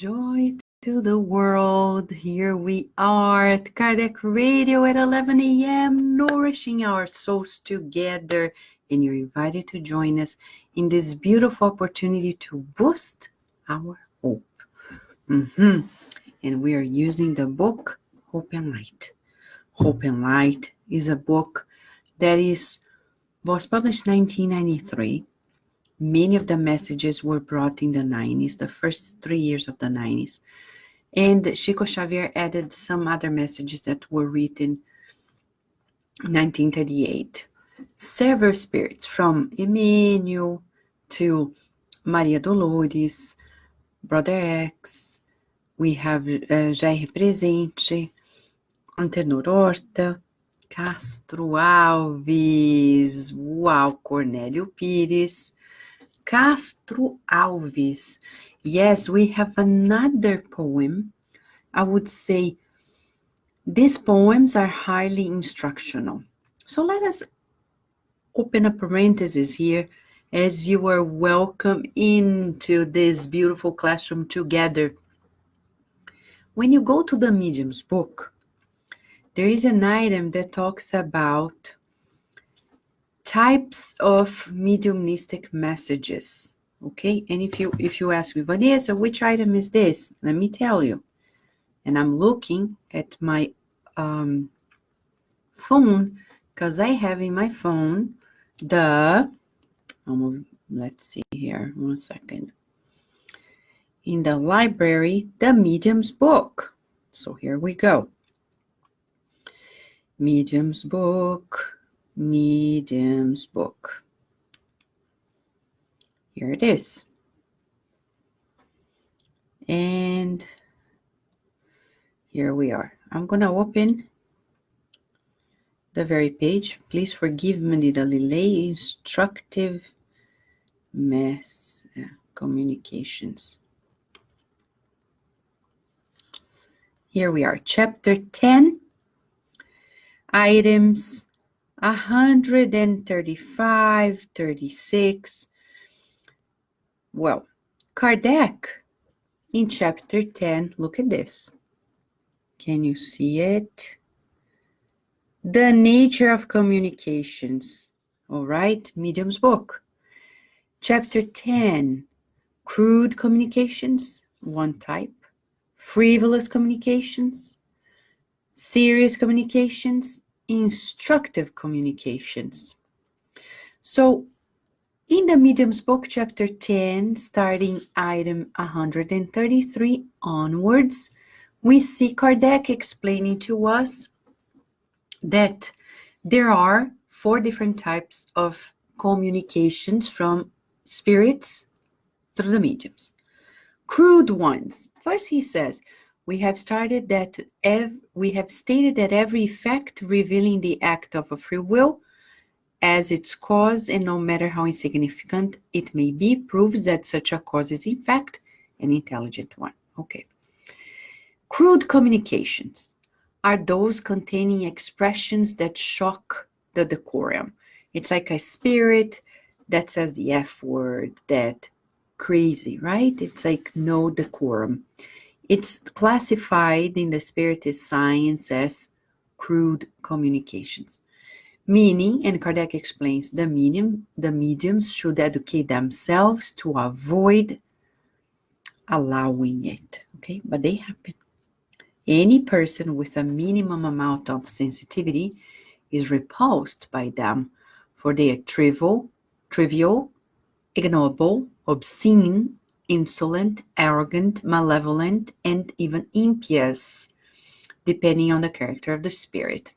Joy to the world. Here we are at Kardec Radio at 11 a.m., nourishing our souls together. And you're invited to join us in this beautiful opportunity to boost our hope. And we are using the book Hope and Light. Hope and Light is a book that was published in 1993. Many of the messages were brought in the 90s, the first 3 years of the 90s. And Chico Xavier added some other messages that were written in 1938. Several spirits, from Emmanuel to Maria Dolores, Brother X, we have Jair Presente, Antenor Horta, Castro Alves, Cornélio Pires, Castro Alves. Yes, we have another poem. I would say these poems are highly instructional. So let us open a parenthesis here as you are welcome into this beautiful classroom together. When you go to the Medium's book, there is an item that talks about types of mediumistic messages. Okay, and if you ask me, Vanessa, which item is this? Let me tell you. And I'm looking at my phone because I have in my phone let's see here, 1 second. In the library, the Medium's book. So here we go. Medium's book. Here it is. And here we are. I'm going to open the very page. Please forgive me the delay. Instructive communications. Here we are. Chapter 10. Items 135, 36. Well, Kardec, in chapter 10, look at this. Can you see it? The nature of communications. All right, Medium's book. Chapter 10, crude communications, one type. Frivolous communications, serious communications, instructive communications. So, in the Medium's book, chapter 10, starting item 133 onwards, we see Kardec explaining to us that there are 4 different types of communications from spirits through the mediums. Crude ones. First, he says, we have stated that every effect revealing the act of a free will as its cause, and no matter how insignificant it may be, proves that such a cause is in fact an intelligent one. Okay. Crude communications are those containing expressions that shock the decorum. It's like a spirit that says the F word, that crazy, right? It's like no decorum. It's classified in the spiritist science as crude communications. Meaning, and Kardec explains, the mediums should educate themselves to avoid allowing it. Okay, but they happen. Any person with a minimum amount of sensitivity is repulsed by them, for they are trivial, ignoble, obscene, insolent, arrogant, malevolent, and even impious, depending on the character of the spirit.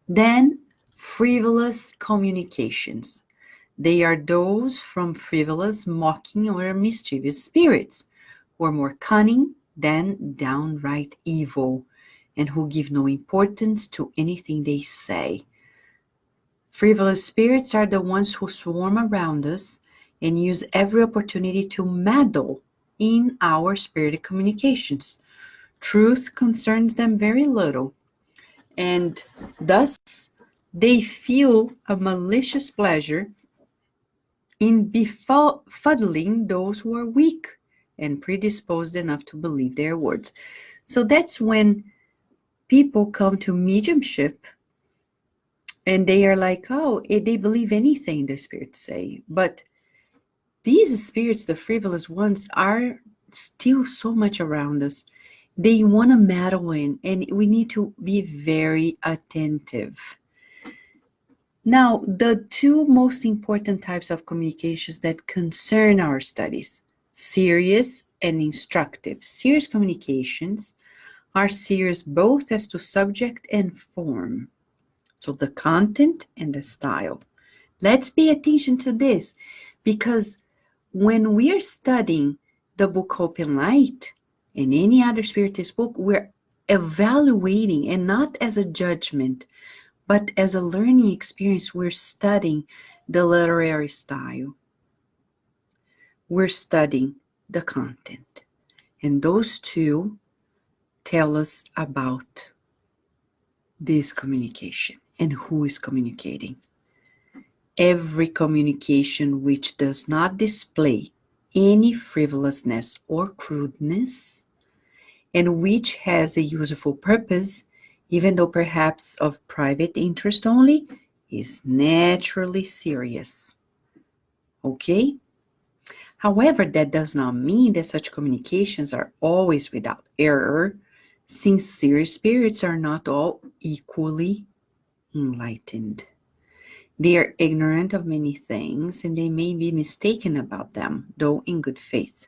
Then, frivolous communications. They are those from frivolous, mocking, or mischievous spirits, who are more cunning than downright evil, and who give no importance to anything they say. Frivolous spirits are the ones who swarm around us and use every opportunity to meddle in our spirited communications. Truth concerns them very little, and thus they feel a malicious pleasure in befuddling those who are weak and predisposed enough to believe their words. So that's when people come to mediumship and they are like, oh, they believe anything the spirits say. But these spirits, the frivolous ones, are still so much around us. They want to meddle in, and we need to be very attentive. Now, the two most important types of communications that concern our studies, serious and instructive. Serious communications are serious both as to subject and form. So the content and the style. Let's pay attention to this, because when we are studying the book Hope and Light and any other spiritist book, we're evaluating, and not as a judgment, but as a learning experience. We're studying the literary style. We're studying the content. And those two tell us about this communication and who is communicating. Every communication which does not display any frivolousness or crudeness, and which has a useful purpose, even though perhaps of private interest only, is naturally serious. Okay? However, that does not mean that such communications are always without error, since serious spirits are not all equally enlightened. They are ignorant of many things, and they may be mistaken about them, though in good faith.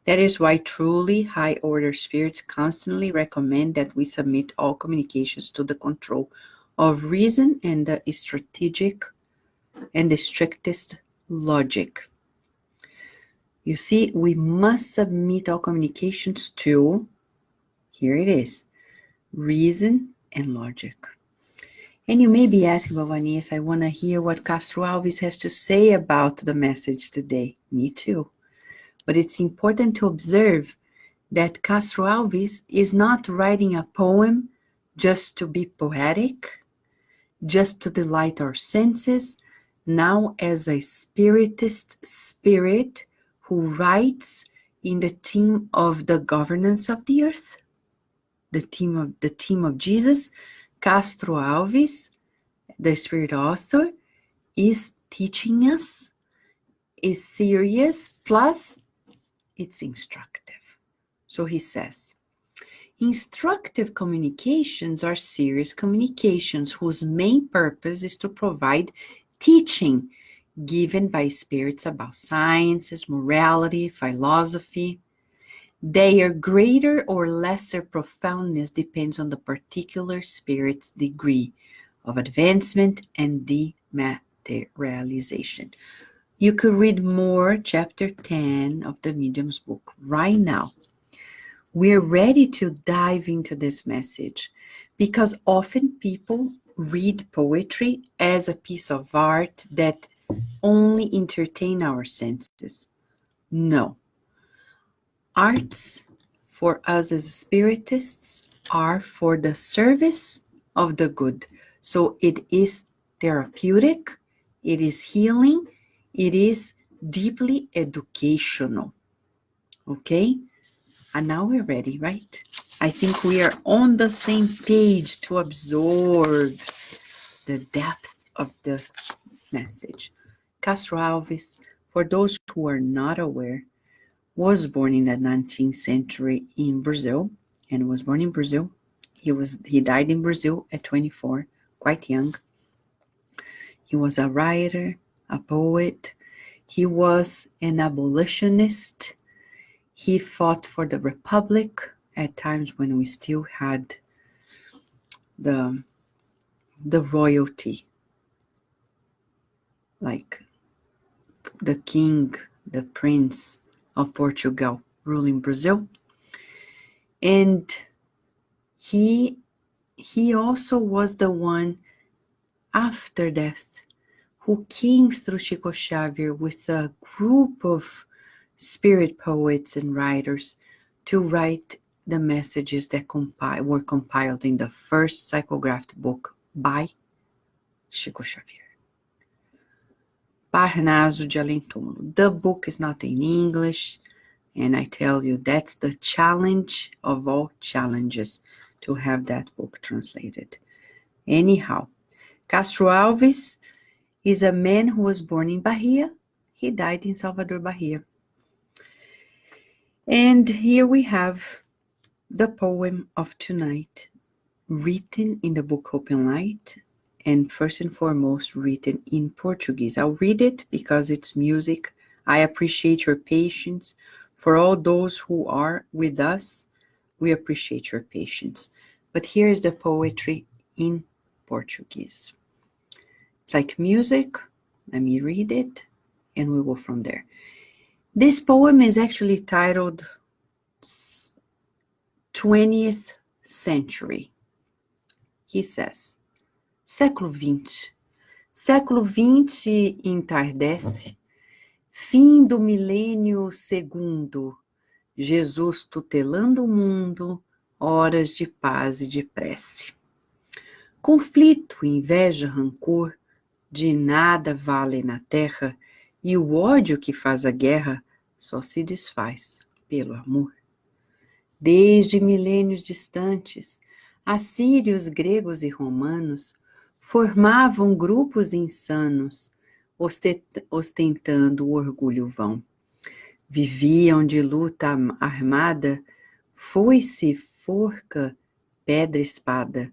That is why truly high-order spirits constantly recommend that we submit all communications to the control of reason and the strategic and the strictest logic. You see, we must submit all communications to, here it is, reason and logic. And you may be asking, well, Vanessa, I want to hear what Castro Alves has to say about the message today. Me too. But it's important to observe that Castro Alves is not writing a poem just to be poetic, just to delight our senses, now as a spiritist spirit who writes in the theme of the governance of the earth, the theme of Jesus. Castro Alves, the spirit author, is teaching us, is serious, plus it's instructive. So he says, instructive communications are serious communications whose main purpose is to provide teaching given by spirits about sciences, morality, philosophy. Their greater or lesser profoundness depends on the particular spirit's degree of advancement and dematerialization. You could read more, chapter 10 of the Medium's book right now. We're ready to dive into this message because often people read poetry as a piece of art that only entertain our senses. No. Arts for us as spiritists are for the service of the good. So it is therapeutic, it is healing, it is deeply educational. Okay? And now we're ready, right? I think we are on the same page to absorb the depth of the message. Castro Alves, for those who are not aware, was born in the 19th century in Brazil, and was born in Brazil. He died in Brazil at 24, quite young. He was a writer, a poet. He was an abolitionist. He fought for the Republic at times when we still had the royalty, like the king, the prince of Portugal ruling Brazil. And he also was the one after death who came through Chico Xavier with a group of spirit poets and writers to write the messages that were compiled in the first psychographed book by Chico Xavier. Parnaso de Além Túmulo. The book is not in English. And I tell you, that's the challenge of all challenges, to have that book translated. Anyhow, Castro Alves is a man who was born in Bahia. He died in Salvador, Bahia. And here we have the poem of tonight, written in the book Hope and Light, and first and foremost written in Portuguese. I'll read it because it's music. I appreciate your patience. For all those who are with us, we appreciate your patience. But here is the poetry in Portuguese. It's like music. Let me read it, and we'll go from there. This poem is actually titled 20th Century. He says, Século XX. Século XX entardece, fim do milênio segundo, Jesus tutelando o mundo, horas de paz e de prece. Conflito, inveja, rancor, de nada vale na terra, e o ódio que faz a guerra só se desfaz pelo amor. Desde milênios distantes, assírios, gregos e romanos formavam grupos insanos, ostentando o orgulho vão. Viviam de luta armada, foice, forca, pedra, espada,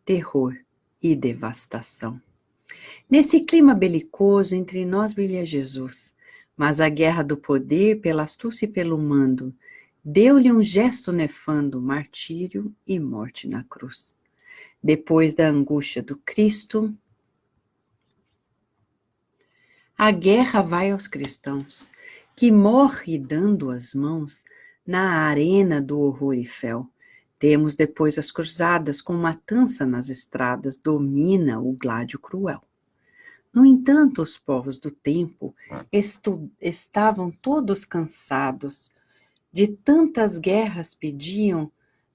terror e devastação. Nesse clima belicoso, entre nós brilha Jesus, mas a guerra do poder, pela astúcia e pelo mando, deu-lhe um gesto nefando, martírio e morte na cruz. Depois da angústia do Cristo, a guerra vai aos cristãos, que morre dando as mãos na arena do horror e fel. Temos depois as cruzadas, com matança nas estradas, domina o gládio cruel. No entanto, os povos do tempo estavam todos cansados, de tantas guerras pediam,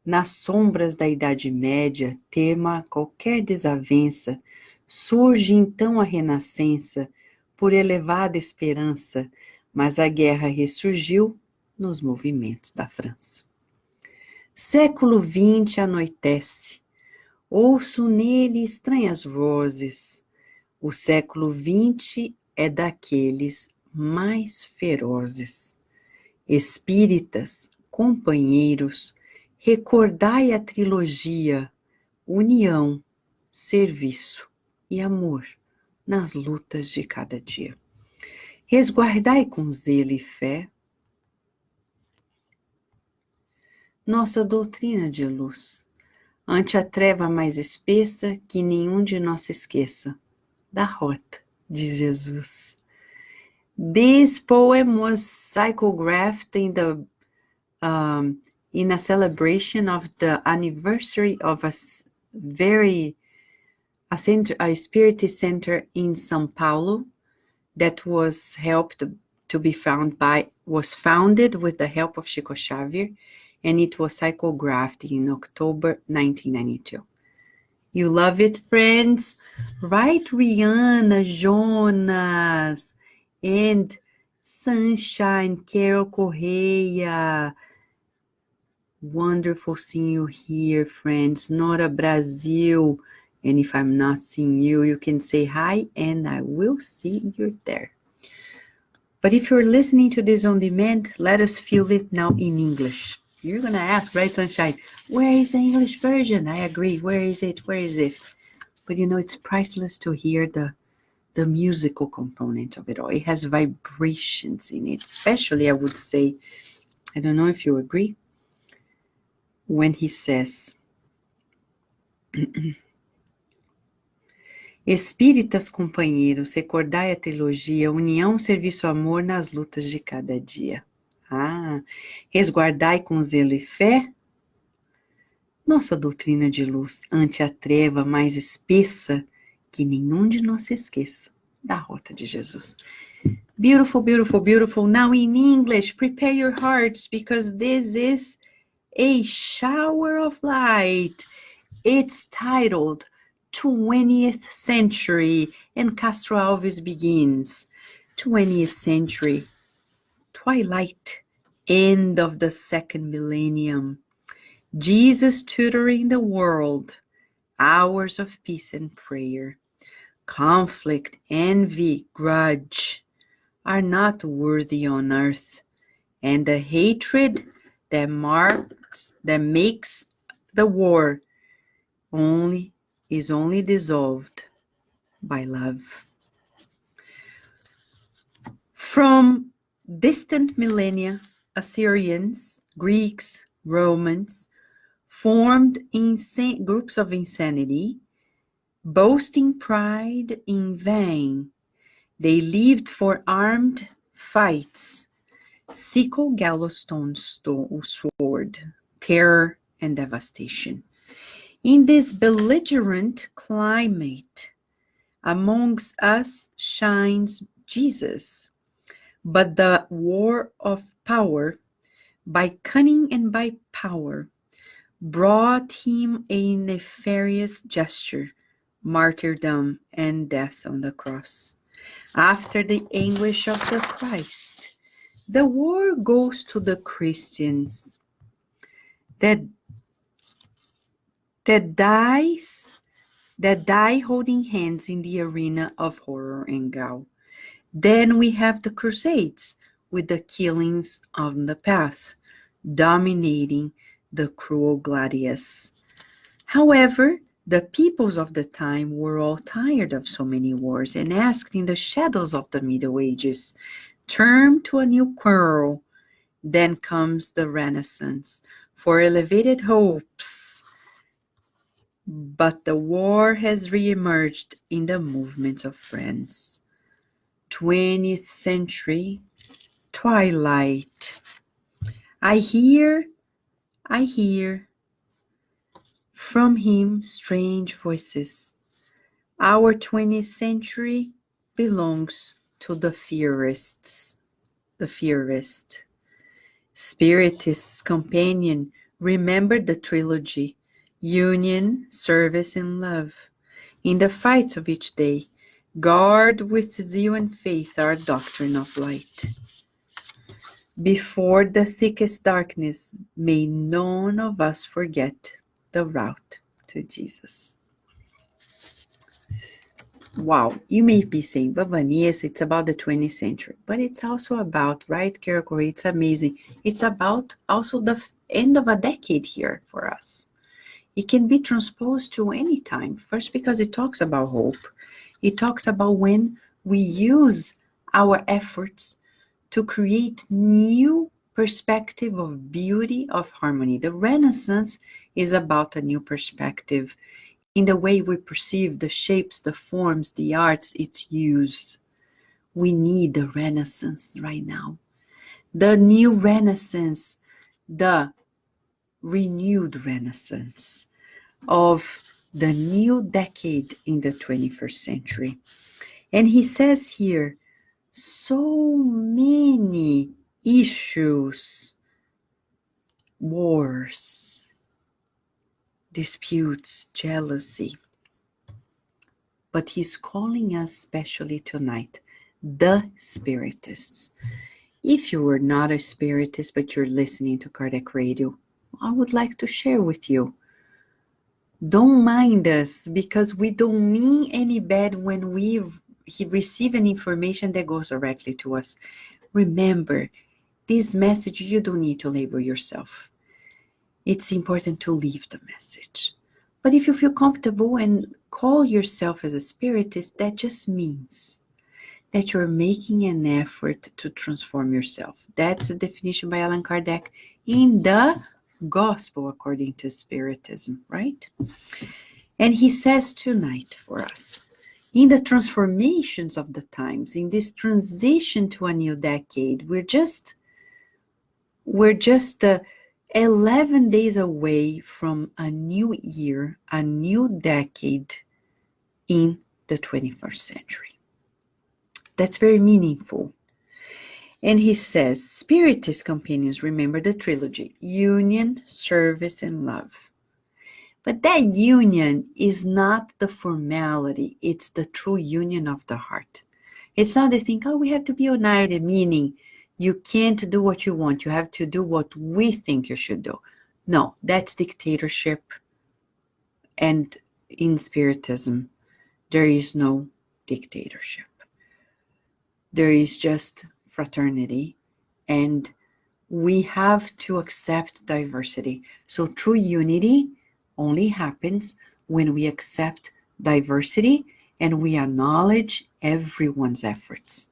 nas sombras da Idade Média, tema qualquer desavença, surge então a renascença, por elevada esperança, mas a guerra ressurgiu nos movimentos da França. Século XX anoitece, ouço nele estranhas vozes. O século XX é daqueles mais ferozes. Espíritas, companheiros, recordai a trilogia, união, serviço e amor nas lutas de cada dia. Resguardai com zelo e fé nossa doutrina de luz, ante a treva mais espessa, que nenhum de nós se esqueça da rota de Jesus. This poem was psychographed in a celebration of the anniversary of a spirit center in São Paulo that was founded with the help of Chico Xavier, and it was psychographed in October 1992. You love it, friends? Right, Rihanna, Jonas, and Sunshine, Carol Correia. Wonderful seeing you here, friends. Nora Brazil. And if I'm not seeing you, you can say hi and I will see you there. But if you're listening to this on demand, let us feel it now in English. You're going to ask, right, Sunshine, where is the English version? I agree. Where is it? Where is it? But you know, it's priceless to hear the musical component of it all. It has vibrations in it, especially, I would say, I don't know if you agree, when he says, Espíritas companheiros, recordai a trilogia, união, serviço, amor nas lutas de cada dia. Resguardai com zelo e fé nossa doutrina de luz, ante a treva mais espessa, que nenhum de nós se esqueça da rota de Jesus. Beautiful, beautiful, beautiful. Now in English, prepare your hearts, because this is a shower of light. It's titled 20th Century, and Castro Alves begins. 20th Century, twilight End of the second millennium. Jesus tutoring the world. Hours of peace and prayer. Conflict, envy, grudge are not worthy on earth, and the hatred that makes the war is only dissolved by love. From distant millennia, Assyrians, Greeks, Romans formed groups of insanity, boasting pride in vain. They lived for armed fights, sickle, gallows, stone, sword, terror, and devastation. In this belligerent climate, amongst us shines Jesus, but the war of power, by cunning and by power, brought him a nefarious gesture, martyrdom, and death on the cross. After the anguish of the Christ, the war goes to the Christians that die holding hands in the arena of horror and gall. Then we have the Crusades with the killings on the path, dominating the cruel gladius. However, the peoples of the time were all tired of so many wars and asked in the shadows of the Middle Ages, turn to a new quarrel. Then comes the Renaissance for elevated hopes. But the war has reemerged in the movements of France. 20th century twilight. I hear from him strange voices. Our 20th century belongs to the theorists. Spiritist's companion remembered the trilogy, union, service, and love. In the fights of each day, guard with zeal and faith our doctrine of light. Before the thickest darkness, may none of us forget the route to Jesus. Wow, you may be saying, but Vanessa, it's about the 20th century. But it's also about, right, Carol? It's amazing. It's about also the end of a decade here for us. It can be transposed to any time. First, because it talks about hope. It talks about when we use our efforts to create new perspective of beauty, of harmony. The Renaissance is about a new perspective in the way we perceive the shapes, the forms, the arts, its use. We need the Renaissance right now. The new Renaissance, the renewed Renaissance of the new decade in the 21st century. And he says here, so many issues, wars, disputes, jealousy. But he's calling us especially tonight, the Spiritists. If you are not a Spiritist, but you're listening to Kardec Radio, I would like to share with you. Don't mind us, because we don't mean any bad when we receive an information that goes directly to us. Remember, this message, you don't need to label yourself. It's important to leave the message. But if you feel comfortable and call yourself as a Spiritist, that just means that you're making an effort to transform yourself. That's the definition by Allan Kardec in the Gospel according to Spiritism, right? And he says tonight for us, in the transformations of the times, in this transition to a new decade, we're just 11 days away from a new year, a new decade in the 21st century. That's very meaningful. And he says, Spiritist companions remember the trilogy, union, service, and love. But that union is not the formality, it's the true union of the heart. It's not this thing, we have to be united, meaning You can't do what you want. You have to do what we think you should do. No, that's dictatorship. And in Spiritism, there is no dictatorship. There is just fraternity, and we have to accept diversity. So true unity only happens when we accept diversity and we acknowledge everyone's efforts.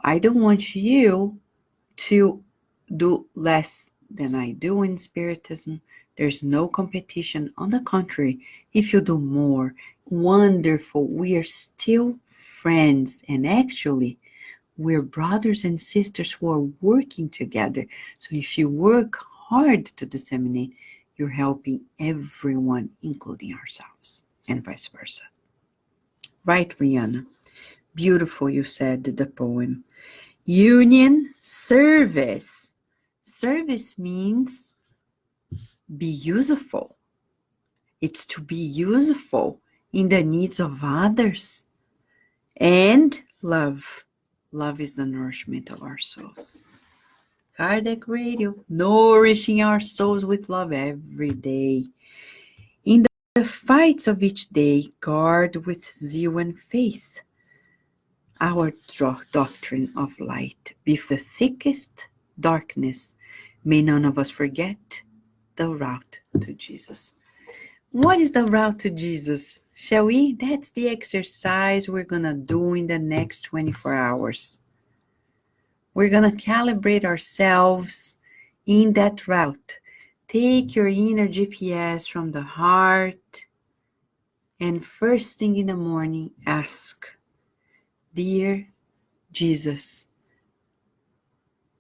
I don't want you to do less than I do in Spiritism. There's no competition. On the contrary, if you do more, wonderful. We are still friends, and actually, we're brothers and sisters who are working together. So if you work hard to disseminate, you're helping everyone, including ourselves, and vice versa. Right, Rihanna? Beautiful, you said the poem. Union, service. Service means be useful. It's to be useful in the needs of others. And love. Love is the nourishment of our souls. Kardec Radio, nourishing our souls with love every day. In the fights of each day, guard with zeal and faith our doctrine of light. With the thickest darkness, may none of us forget the route to Jesus. What is the route to Jesus? Shall we? That's the exercise we're going to do in the next 24 hours. We're going to calibrate ourselves in that route. Take your inner GPS from the heart, and first thing in the morning, ask, Dear Jesus,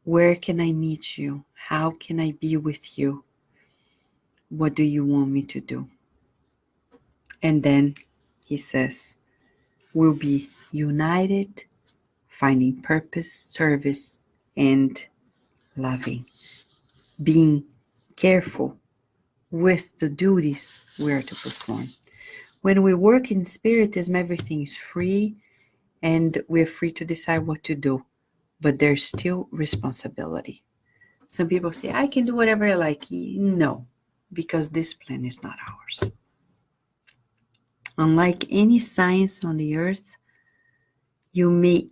where can I meet you? How can I be with you? What do you want me to do? And then he says, we'll be united, finding purpose, service, and loving. Being careful with the duties we are to perform. When we work in Spiritism, everything is free, and we're free to decide what to do, but there's still responsibility. Some people say, I can do whatever I like. No, because this plan is not ours. Unlike any science on the earth, you may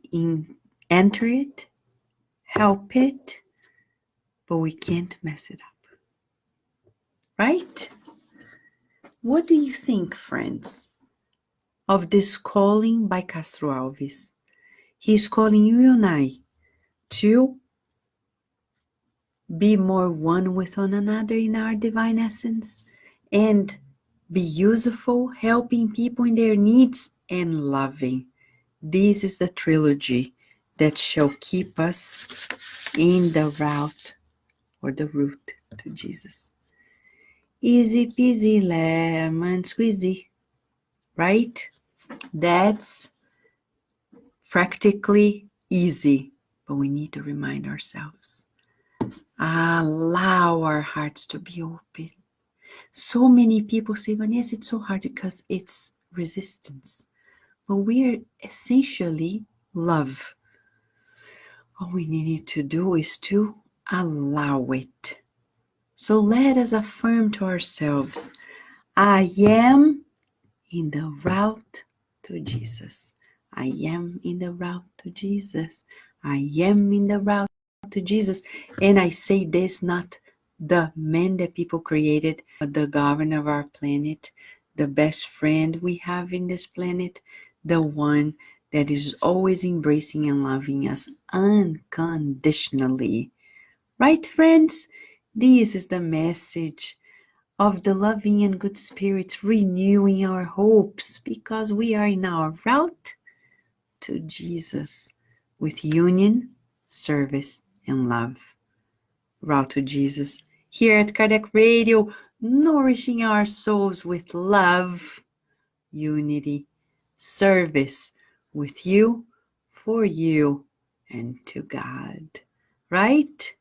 enter it, help it, but we can't mess it up. Right? What do you think, friends, of this calling by Castro Alves? He's calling you and I to be more one with one another in our divine essence and be useful, helping people in their needs, and loving. This is the trilogy that shall keep us in the route or the route to Jesus. Easy peasy lemon squeezy, right? That's practically easy, but we need to remind ourselves. Allow our hearts to be open. So many people say, Vanessa, it's so hard because it's resistance. But we are essentially love. All we need to do is to allow it. So let us affirm to ourselves, I am in the route to Jesus. I am in the route to Jesus. I am in the route to Jesus. And I say this, not the man that people created, but the governor of our planet, the best friend we have in this planet, the one that is always embracing and loving us unconditionally. Right, friends? This is the message of the loving and good spirits renewing our hopes because we are in our route to Jesus with union, service, and love. Route to Jesus here at Kardec Radio, nourishing our souls with love, unity, service with you, for you, and to God. Right?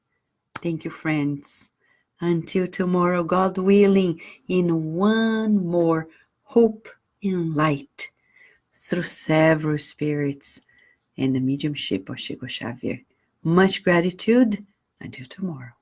Thank you, friends. Until tomorrow, God willing, in one more hope and light through several spirits and the mediumship of Chico Xavier. Much gratitude. Until tomorrow.